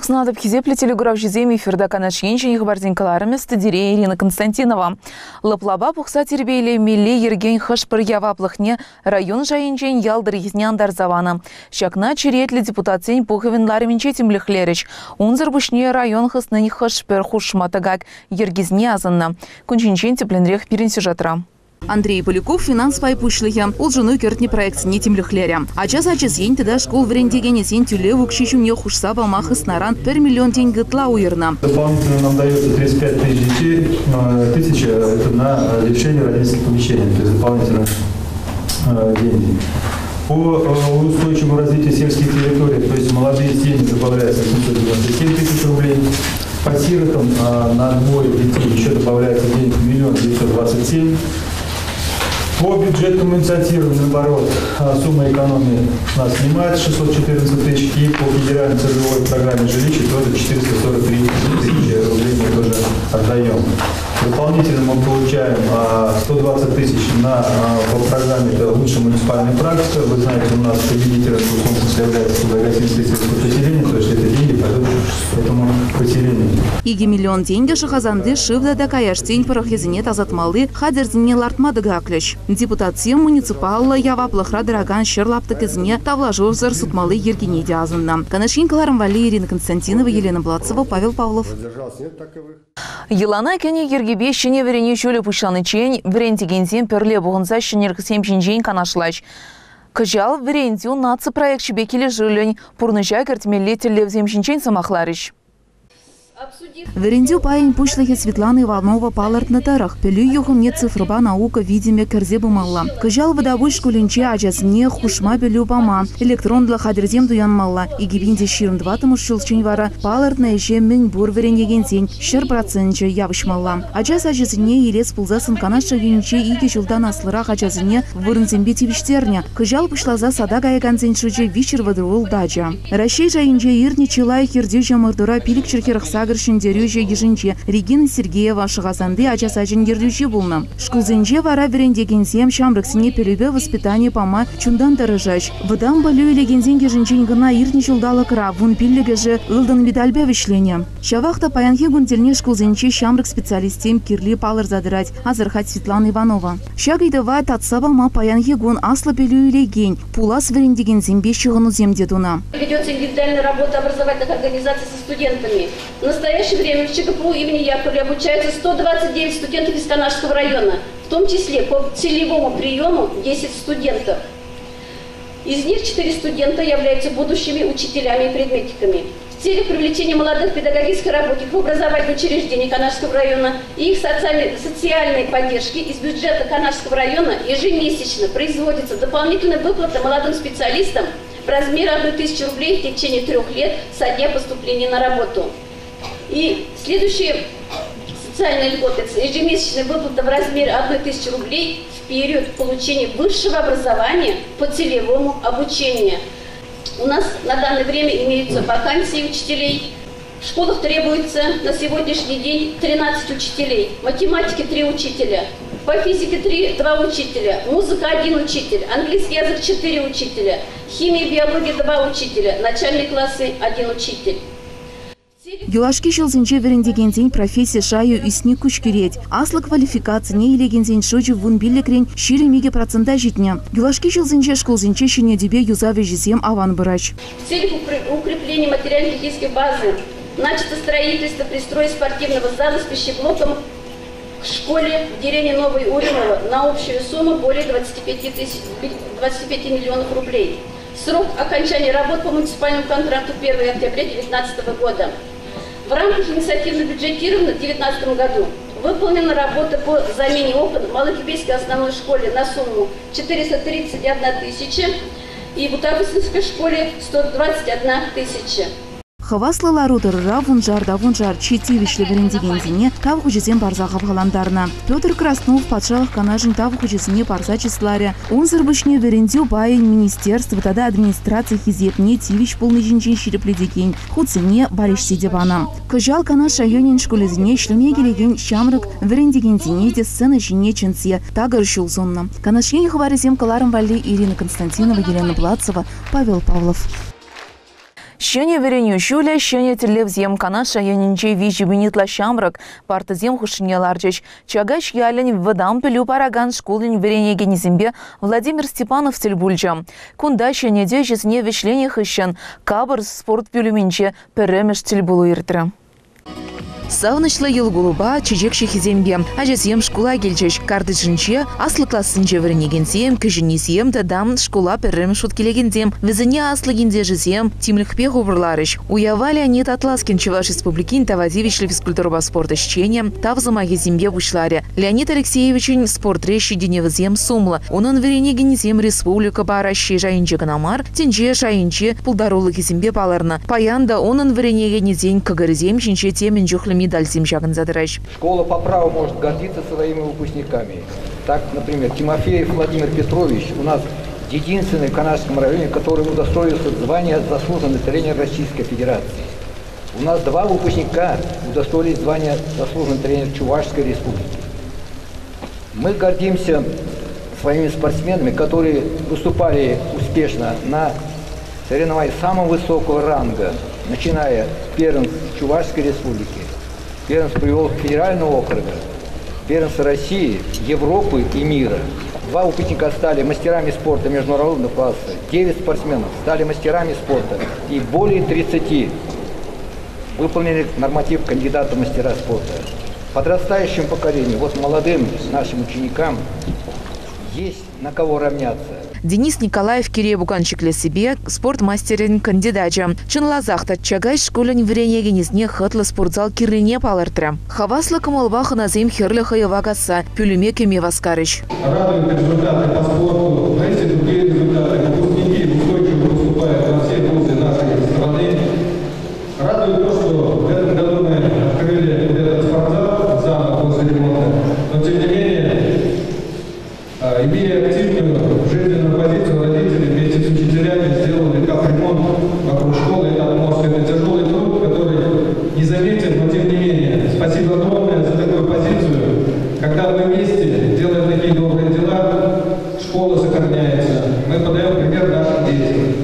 Снадоб хизепле телеграф жиземи эфирда канашенче ихбардинкаларами стадире Ирина Константинова. Лаплаба пухса тербейле милли ергень хашпыр яваплыхне район жайынчен ялдыр езнен дарзавана. Шакна черетлі депутатсен пуховенларыминче темліхлеріч. Унзыр бушне район хысны хашпыр хушматагак ергизне азанна. Кунчинчен тепленрех перен сюжетра. Андрей Поляков финансовый пушлыхе. Ол жену кертни проект не темлюхлеря. Ачас ень тогда школ в рендегене сень тюле в укшищу не хушса балмах снаран 1 миллион тенге тла уерна. Дополнительно нам дается 35 тысяч детей, 1000 это на лечение родительских помещений, то есть дополнительно деньги. По устойчивому развитию сельских территорий, то есть молодые семьи добавляется 797 тысяч рублей. По сиротам на двое детей еще добавляется денег 1 927 000. По бюджетному инициативам, наоборот, сумма экономии у нас снимает 614 тысяч, и по федеральной целевой программе жилища тоже 443 тысячи рублей мы тоже отдаем. Дополнительно мы получаем 120 тысяч по программе «Лучшая муниципальная практика». Вы знаете, у нас победителем в конкурсе является Благосинское сельское поселение, то есть это деньги пойдут этому поселению. Иги миллион тенге шахазанды шивда да каяштень парахезине тазатмалы хадерзине лартмады гаклеш. Депутация муниципалла яваплыхра дороган шерлаптык изне тавлажозар сутмалы ергене диазынна. Канашин Калармвали, Ирина Константинова, Елена Блатцева, Павел Павлов. Елана кене ергебе шене верене шөлі пұшаны чен, верентегензен перле бұғынса шенергі семшінжен канашлач. Кыжал верентю наци проект шебекелі жылын, пұрныжа кертмелі тілі земшінчен самахларыш. Верендю паин пушлыхе Светлана Иванова паларт на тарах. Пелю юхумне цифрба наука видиме керзе бумалла. Кыжал водовой школинче ажасне хушма пелю пама. Электрон для хадерзем дуян малла. И гибинде ширм 2 шулчень вара паларт на еще мень бур веренегенсень. Шер процентче явышмалла. Аjas ажасне елес пулзасын канаша юнче иги жылдан аслырах ажасне вырынзембе тивиштерня. Кыжал пушлаза сада гаягансен шуче вишер водруыл дача. Ращей жайынче ирни чилай хердю жамырдура пилик черхерахса Шендерюже ежинче Регина Сергеева шагасанды ачасажин ерлюче булна. Шкулзенче вара верендегенсем шамрыксине перебе воспитание пама чундан дорожач. Вдам балю легензен ежинчен гына ирни чулдала кра вун пиллеге же ылдан видальбе вишлене. Шавахта паянхи гунтельне шкулзенче шамрык специалистем кирли палыр задырать азырхать Светлана Иванова. Шагайдава татсаба ма паянхи гун асла белю леген пулас верендегенсем бещигыну земдедуна. Ведется индивидуальная работа образовательных организаций со студентами. В настоящее время в ЧКПУ имени Яковлева обучаются 129 студентов из Канашского района, в том числе по целевому приему 10 студентов. Из них 4 студента являются будущими учителями и предметниками. В целях привлечения молодых педагогических работников в образовательные учреждения Канашского района и их социальной поддержки из бюджета Канашского района ежемесячно производится дополнительная выплата молодым специалистам в размере 1000 рублей в течение 3 лет со дня поступления на работу. И следующие социальные льготы – ежемесячная выплата в размере 1000 рублей в период получения высшего образования по целевому обучению. У нас на данное время имеются вакансии учителей. В школах требуется на сегодняшний день 13 учителей, математики 3 учителя, по физике 2 учителя, музыка 1 учитель, английский язык 4 учителя, химия и биология 2 учителя, начальные классы 1 учитель. Юлашки шылзенче верендегензень профессия шаю исни кучкереть. Асла квалификация не илегензень шочу вун биллекрень шире меге процента житня. Юлашки шылзенче школзенче шине дебе юзаве жизем аван брач. В целях укрепления материально-технической базы начато строительство пристроя спортивного зала с пищеблоком к школе в деревне Новый Уреново на общую сумму более 25 миллионов рублей. Срок окончания работ по муниципальному контракту 1 октября 2019 года. В рамках инициативного бюджетирования в 2019 году выполнена работа по замене окон в Малокипейской основной школе на сумму 431 тысяча и в Бутафусинской школе 121 тысяча. Хавасла ларудырра вунжар читивишле верендегензине тав хучизен барзаха баландарна. Петр Краснов патшалық канажын тав хучизине барза числаре. Он зарбышне верендю байын министерство тада администрация хизепне тивиш полный жинчин ширепледеген хуцене баришси дебана. Кыжал канаш районен школезине шлемегелеген шамрык верендегензине де сцена жине ченсе тагар шулзонна. Канашен хваризем Калармвали, Ирина Константинова, Елена Блатцева, Павел Павлов. Щене вереню шуля, щене телевзем канаша янинче вичи бинитла шамрак, партазем хушине ларчеч. Чагаш ялень вадам пелю параган школень верене генезимбе Владимир Степанов тельбульча. Кунда щене дежезне вишление хыщен, кабр спорт пюлюменче перемеш тельбулу иртра. Савнышлы ел голуба чечек шехиземге. Ажесем школа келчеш. Картышынче аслы классынче вернегенсем, кеженесем тадам школа перрем шуткелегенсем. Везене аслы гендежесем тимлихпе хубрларыш. Уявали нет Атласкин Чуваш Республикин Тавазивич физкультурба спорта щенем, тавзамаге зембе бушларе. Леонид Алексеевич спорт рещи деневзем сумла. Онын вернегенсем республика баращи жайынче ганамар, тенче жайынче пулдарулы зембе паларна. Паянда онын вернегенсем кагарзем чинче темен жухлем медаль Симчаган задрач. Школа по праву может гордиться своими выпускниками. Так, например, Тимофеев Владимир Петрович у нас единственный в Канашском районе, который удостоился звания заслуженный тренер Российской Федерации. У нас 2 выпускника удостоились звания заслуженный тренер Чувашской Республики. Мы гордимся своими спортсменами, которые выступали успешно на соревнованиях самого высокого ранга, начиная с первенств Чувашской Республики, первенство Приволжского федерального округа, первенство России, Европы и мира. 2 выпускника стали мастерами спорта международного класса, 9 спортсменов стали мастерами спорта и более 30 выполнили норматив кандидата в мастера спорта. Подрастающему поколению, вот молодым нашим ученикам есть на кого равняться. Денис Николаев Кирия Буканчикле себе спортмастерин кандидача. Чынлазахта чагай школен веренегенезне хытлы спортзал кирине палыртра. Хаваслы кымылбах назем херлі хайыва каса, пюлюме кеме васкарыш. Радуют результаты по спорту, но если другие результаты, выпускники устойчиво выступают во все вузы нашей страны. Радует то, что в этом году мы открыли этот спортзал заново после ремонта, но тем не менее, имея активную жизненную позицию, родители вместе с учителями сделали капремонт вокруг школы. Это отмостный тяжелый труд, который не заметен, но тем не менее. Спасибо огромное за такую позицию. Когда мы вместе делаем такие добрые дела, школа сохраняется. Мы подаем пример нашим детям.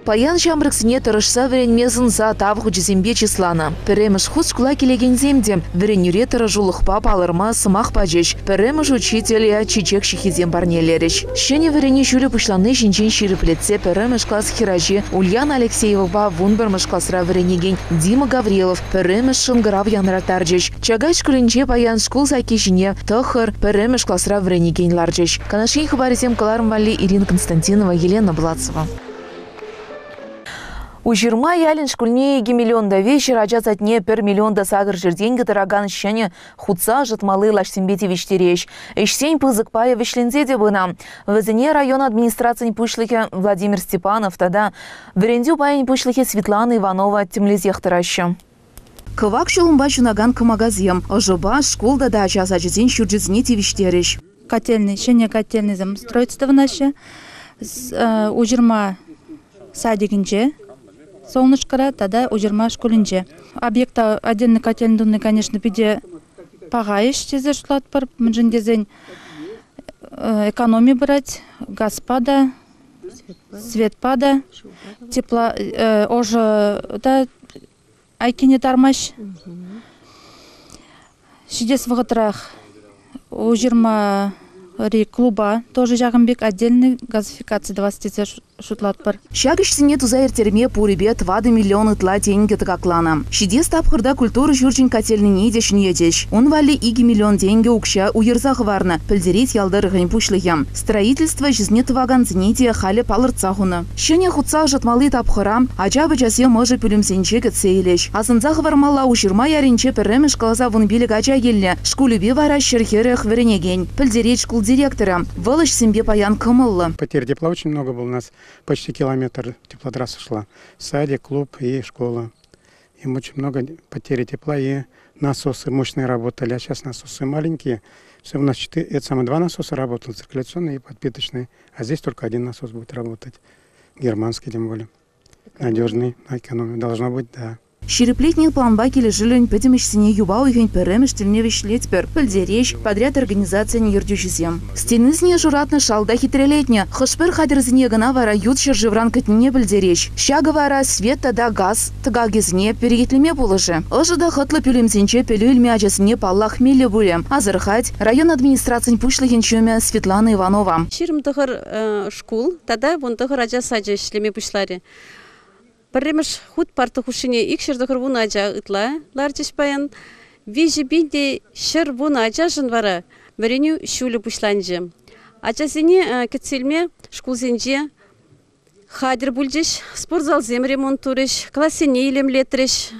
Паян шамрыксыне тұрышса веренмезін за тавғы жезембе числана. Переміш худ школа келеген земде. Веренюре тұры жулықпа палырма сымақ пажеш. Переміш учителя чичек шихизем барнелереш. Шене верене жүлі пышланы жинчен шириплетсе переміш класс хиражи Ульяна Алексеева вунберміш классра веренеген Дима Гаврилов. Переміш шынгырав янратаржеш. Чагай школінче паян школ закешіне тұхыр переміш классра веренеген ларжеш. Канашин хабаризем калармвали Ирина Константинова, Елена Блацова. У жирма ялин шкульне 2 миллионда вечер, а жазатне 1 миллионда сагыр жерденгі тараган шене худса жытмалы лашсембете вештереш. Эшсень пызык пая вешлензе де бына. Везене район администрациян пушлыхе Владимир Степанов, тада верендю паян пушлыхе Светлана Иванова темлезех тараща. Кывак шулымба чунаган кымагазем. Ожоба школда да жазачызен шурджизне тевештереш. Котельный, шене котельный строительство наше. У жирма садигинче. Солнышкара, тогда у жирма школинче. Объекта отдельный котельный, конечно, пиде пагаиш тезе шлат пар, мжиндезень экономи брать, газ пада, свет пада, тепла, оже, да, айкине тармаш. Шидес в готрах у жирма клуба, тоже жагымбек, отдельный газификация 20 шутлатпар. Шагышсыне тузайыр терме пурибе 2 миллиона тла деньги такаклана. Шидес тапхырда культура журчин котельный едеш недеш. Он вали 2 миллион деньги укша уерзах варна. Пельдерит ялдыр гын пушлыхем. Строительство жизнет ваган зенития хали палырцахуна. Шене худса жытмалы тапхырам, ажабы жасе может пюлюмсенче кетсейлеш. Асынзах вармала уширма яринче перремеш каласа вунбилик ача елне. Шкулюбе вара шерхерех веренеген. Пельдерит школ директора. Вылыш сембе паян кымыллы. Потерь тепла очень много было у нас. Почти километр теплотрасса шла. Садик, клуб и школа. И очень много потери тепла, и насосы мощные работали. А сейчас насосы маленькие. Все у нас 2 насоса работают, циркуляционный и подпиточный. А здесь только 1 насос будет работать. Германский, тем более. Надежный, на экономию должно быть, да. Ширеплетний планба кележілін пөдімішсіне юба ойген пәріміш тіліне вешлетпір, пілдереш, подряд организацияны ердюшізем. Стенізіне журатны шалда хитрелетне, хышпір хадырзіне гына вара ют шыржывран кітіне пілдереш. Шағы вара свет тада газ, тыға кезіне перегетлеме болыжы. Ұжыда хытлы пілімсенче пілі үлме ажасыне паллах мелі бұлем. Азырхать район администрациян пушлыген чөме Светлана Иванова. Ширмдығыр школ, тада вондығыр ажас ажа ішлеме пушлари. Парремеш худ парты хушине икшердығыр вон ажа ытла, ларчыш баян. Вижи бинде шыр вон ажа жынвара, вареню шулы пушланжы. Ажасыне кетселме школзенже хадыр бульжыш, спортзал зем ремонтурыш, классене илемлетрыш.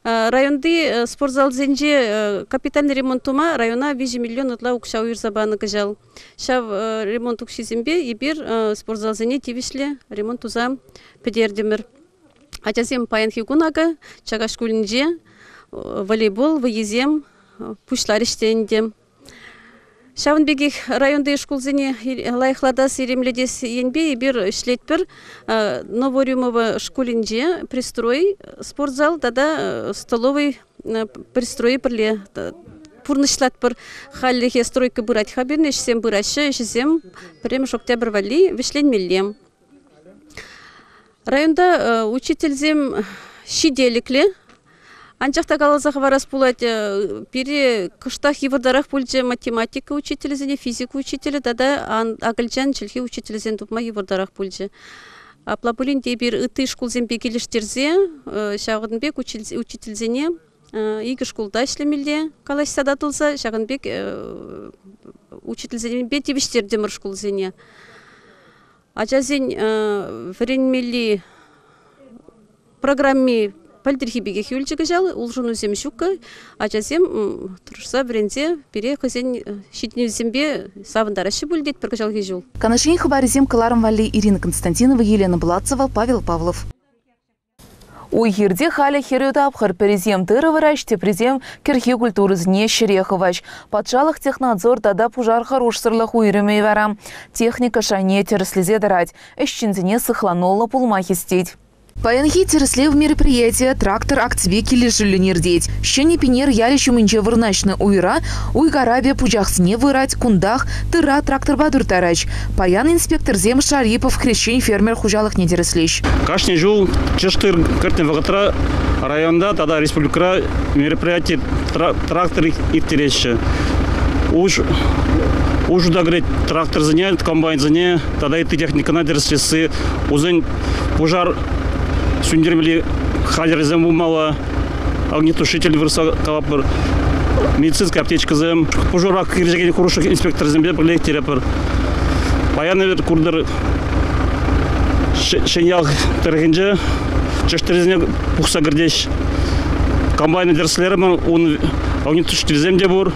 Районды спортзал зенже капитальный ремонтума района 5 миллион отла укша уйрзабаны кыжал. Шав ремонт укшизембе и бир спортзал зене тивишле ремонт узам педердемер. Ачасем паянхи кунага, чага шкулинже, волейбол, выезем, пушлариштендем. Шавынбегих районды школзене лайхладас иремледес енбе и бир шлетпер Новорюмова школинже пристрой спортзал, тада столовый пристрой перле. Пурнышлатпыр халлихе стройка бырать хабирне, шсем быраща, шсем прем шоктябрь вали вишленмеллем. Районда учительзем шиделикле. Анчахта калазах варас пулать пере кыштах евардарах пульже математика учительзене, физика учителя, тада агылчан чилхи учительзен тупма евардарах пульже. Аплапулин дебир ыты школзен бекелештерзе, шағынбек учительзене, игі школда ішлемелде калаш садатылса, шағынбек учительзене бе тебештердемір школзене. Ачазен вренмели программе пальдерхибеге хюльчиге жал, улжуну земшука, ачазем турса врензе пере хозен щитню зембе савандарашы бульдет прогажал гежул. Канашин хабаризем каларам вали Ирина Константинова, Елена Бладцева, Павел Павлов. Уйхирде халя херютапхар перезем тырывырач, тепрезем керхи культурызне шереховач. Патшалық технадзор тада пужар хорош сырлах уйрымей варам. Техника шане тереслезе дарать, эшчинзене сыхланула пулмахистеть. Паянхи тересле в мероприятие трактор активеки лежили нердеть. Щени пинер ялищу минче вырначны уйра, уйгарабе пуджахсне вырать, кундах, тыра трактор бадур тарач. Паян инспектор зем Шарипов хрещень фермер хужалых не тереслещ. Кашни жул чештыр кыртын вагатра районда тада республика мероприятие трактор иттерещи. Уж да говорит трактор заняет, комбайн заняет, тогда эта техника на тереслесы, узен пожар Сундермели хадер зем умала, огнетушитель вырсакавапыр, медицинская аптечка зем, пожарак киржеген хороший инспектор зембе прилегтерепер. Паяны курдер шеньял тергенже, чештерезне пухса грдеш. Комбайны дерслерем он огнетушитель земде бур.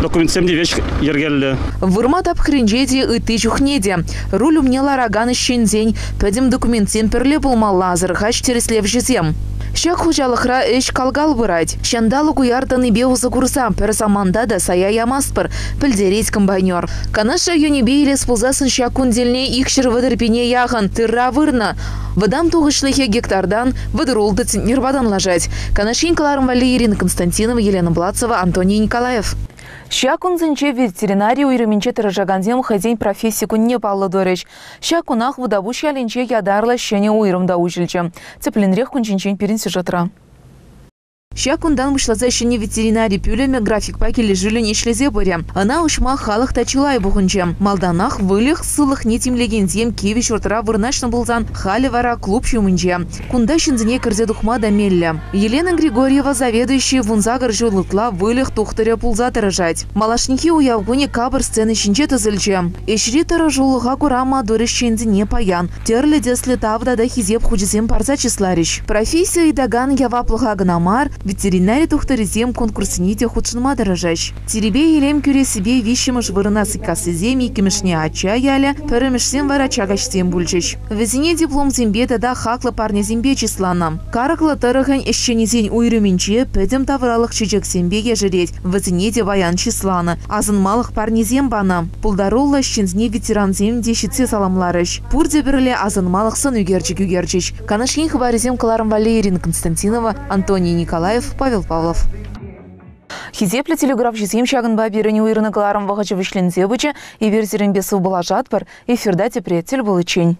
Документсемде вещь ергелле. Вырмат абхринжеде ыты чухнеде. Руль умнела раганы щендень. Пәдім документсем перле булмалла азырхач тереслев жезем. Щак хужалықра эш калгал бұрайд. Шандалы куяртаны беузы курсам персаманда да сая ямаспыр. Пілдерейт комбайнер. Канаша юнебе елес пулзасын щак кундельне ихшір вадырпене яғын тырра вырна. Выдам туғышлыхе гектардан выдырулды нербадан лажать. Канашин каларым вали Ирина Константинова, Елена Бладцева, Антоний Николаев. Щакун зенче ветеринарий уйрыминче тырыжаганзем хозяин профессии кунне паллы доречь. Щакунах выдабуш яленче ядарла щене уйрымда ужильче. Цепленрех кунчинчен перенси жатра. Щакундан вышлаза щене ветеринарий пюлеме график паки лежили не шлезе боря. Она ушма халах тачилай бухунче. Малданах вылих сылых нетим легензем кеви чортара вырначно булзан хали вара клуб чумынче. Кунда щензене кырзе духма да мелля. Елена Григорьева, заведующая вунзагар жулытла вылих тухтыря пулза тырыжать. Малашники уявгуне кабыр сцены щенче тызыльче. Эшри тырыжулыға курама дорыш щензене паян. Терлі деслі тавда да хизеп худзем парза числарищ. Профессия идаган яваплыға гнамар, Ветеринарий тухтаризем конкурсините худшынма дырыжаш. Теребе елем күре себе вишімыш вырына сыкасызем икімішне ача яля, пірімішсен варачагашсен бүлчіш. Візіне диплом зембе да хаклы парне зембе числана. Караклы тырығын ешченезен уйрыминче пөдім тавралық чечек зембе ежірет. Візіне де ваян числаны. Азынмалық парнезем бана. Пулдарулла щензне ветеран земде шитсе саламларыш. Пурде бірле азынмалық сын үгерчік. Канашин хабаризем каларым Валерия Константинова, Антоний Николаев, Павел Павлов. Хизеплі телеграф жезем шагын бабирыне уйрыны каларым вағачы вишлензе бычы, и верзерін бесу была жатпар, эфирда тепре тел был чень.